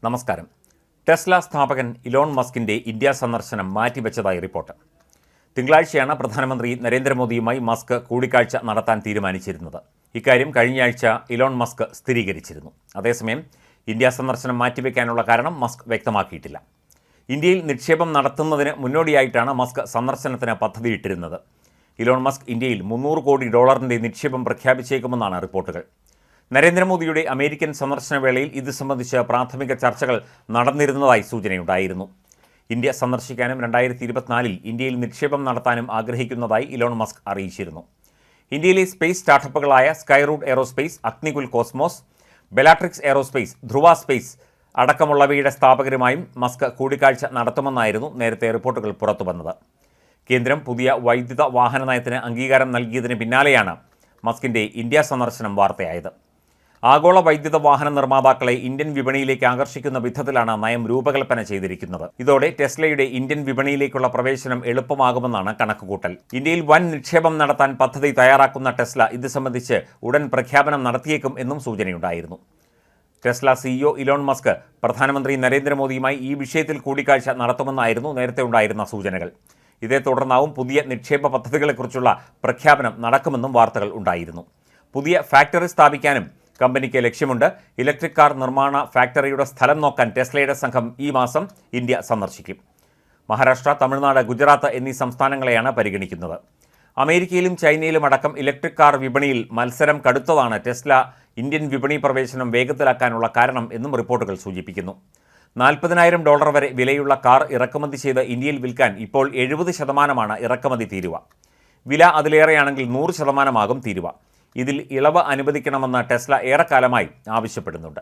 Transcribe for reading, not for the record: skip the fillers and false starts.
നമസ്കാരം. ടെസ്ല സ്ഥാപകൻ ഇലോൺ മസ്കിന്റെ ഇന്ത്യ സന്ദർശനം മാറ്റിവെച്ചതായി റിപ്പോർട്ട്. തിങ്കളാഴ്ചയാണ് പ്രധാനമന്ത്രി നരേന്ദ്രമോദിയുമായി മസ്ക് കൂടിക്കാഴ്ച നടത്താൻ തീരുമാനിച്ചിരുന്നത്. ഇക്കാര്യം കഴിഞ്ഞയാഴ്ച ഇലോൺ മസ്ക് സ്ഥിരീകരിച്ചിരുന്നു. അതേസമയം ഇന്ത്യ സന്ദർശനം മാറ്റിവെക്കാനുള്ള കാരണം മസ്ക് വ്യക്തമാക്കിയിട്ടില്ല. ഇന്ത്യയിൽ നിക്ഷേപം നടത്തുന്നതിന് മുന്നോടിയായിട്ടാണ് മസ്ക് സന്ദർശനത്തിന് പദ്ധതിയിട്ടിരുന്നത്. ഇലോൺ മസ്ക് ഇന്ത്യയിൽ $300 കോടി നിക്ഷേപം പ്രഖ്യാപിച്ചേക്കുമെന്നാണ് റിപ്പോർട്ടുകൾ. നരേന്ദ്രമോദിയുടെ അമേരിക്കൻ സന്ദർശന വേളയിൽ ഇത് സംബന്ധിച്ച് പ്രാഥമിക ചർച്ചകൾ നടന്നിരുന്നതായി സൂചനയുണ്ടായിരുന്നു. ഇന്ത്യ സന്ദർശിക്കാനും 2024 ഇന്ത്യയിൽ നിക്ഷേപം നടത്താനും ആഗ്രഹിക്കുന്നതായി ഇലോൺ മസ്ക് അറിയിച്ചിരുന്നു. ഇന്ത്യയിലെ സ്പേസ് സ്റ്റാർട്ടപ്പുകളായ Skyroot Aerospace, Agnikul Cosmos, Bellatrix Aerospace, Dhruva Space അടക്കമുള്ളവയുടെ സ്ഥാപകരുമായും മസ്ക് കൂടിക്കാഴ്ച നടത്തുമെന്നായിരുന്നു നേരത്തെ റിപ്പോർട്ടുകൾ പുറത്തുവന്നത്. കേന്ദ്രം പുതിയ വൈദ്യുത വാഹന നയത്തിന് അംഗീകാരം നൽകിയതിന് പിന്നാലെയാണ് മസ്കിന്റെ ഇന്ത്യ സന്ദർശനം വാർത്തയായത്. ആഗോള വൈദ്യുത വാഹന നിർമ്മാതാക്കളെ ഇന്ത്യൻ വിപണിയിലേക്ക് ആകർഷിക്കുന്ന വിധത്തിലാണ് നയം രൂപകൽപ്പന ചെയ്തിരിക്കുന്നത്. ഇതോടെ ടെസ്ലയുടെ ഇന്ത്യൻ വിപണിയിലേക്കുള്ള പ്രവേശനം എളുപ്പമാകുമെന്നാണ് കണക്കുകൂട്ടൽ. ഇന്ത്യയിൽ വൻ നിക്ഷേപം നടത്താൻ പദ്ധതി തയ്യാറാക്കുന്ന ടെസ്ല ഇത് സംബന്ധിച്ച് ഉടൻ പ്രഖ്യാപനം നടത്തിയേക്കും എന്നും സൂചനയുണ്ടായിരുന്നു. ടെസ്ല സിഇഒ ഇലോൺ മസ്ക് പ്രധാനമന്ത്രി നരേന്ദ്രമോദിയുമായി ഈ വിഷയത്തിൽ കൂടിക്കാഴ്ച നടത്തുമെന്നായിരുന്നു നേരത്തെ ഉണ്ടായിരുന്ന സൂചനകൾ. ഇതേ തുടർന്നാവും പുതിയ നിക്ഷേപ പദ്ധതികളെക്കുറിച്ചുള്ള പ്രഖ്യാപനം നടക്കുമെന്നും വാർത്തകൾ ഉണ്ടായിരുന്നു. പുതിയ ഫാക്ടറി സ്ഥാപിക്കാനും കമ്പനിക്ക് ലക്ഷ്യമുണ്ട്. ഇലക്ട്രിക് കാർ നിർമ്മാണ ഫാക്ടറിയുടെ സ്ഥലം നോക്കാൻ ടെസ്ലയുടെ സംഘം ഈ മാസം ഇന്ത്യ സന്ദർശിക്കും. മഹാരാഷ്ട്ര, തമിഴ്നാട്, ഗുജറാത്ത് എന്നീ സംസ്ഥാനങ്ങളെയാണ് പരിഗണിക്കുന്നത്. അമേരിക്കയിലും ചൈനയിലും അടക്കം ഇലക്ട്രിക് കാർ വിപണിയിൽ മത്സരം കടുത്തതാണ് ടെസ്ല ഇന്ത്യൻ വിപണി പ്രവേശനം വേഗത്തിലാക്കാനുള്ള കാരണം എന്നും റിപ്പോർട്ടുകൾ സൂചിപ്പിക്കുന്നു. $40,000 വരെ വിലയുള്ള കാർ ഇറക്കുമതി ചെയ്ത് ഇന്ത്യയിൽ വിൽക്കാൻ ഇപ്പോൾ 70% ഇറക്കുമതി തീരുവ. വില അതിലേറെയാണെങ്കിൽ 100% തീരുവ. ഇതിൽ ഇളവ് അനുവദിക്കണമെന്ന് ടെസ്ല ഏറെക്കാലമായി ആവശ്യപ്പെടുന്നുണ്ട്.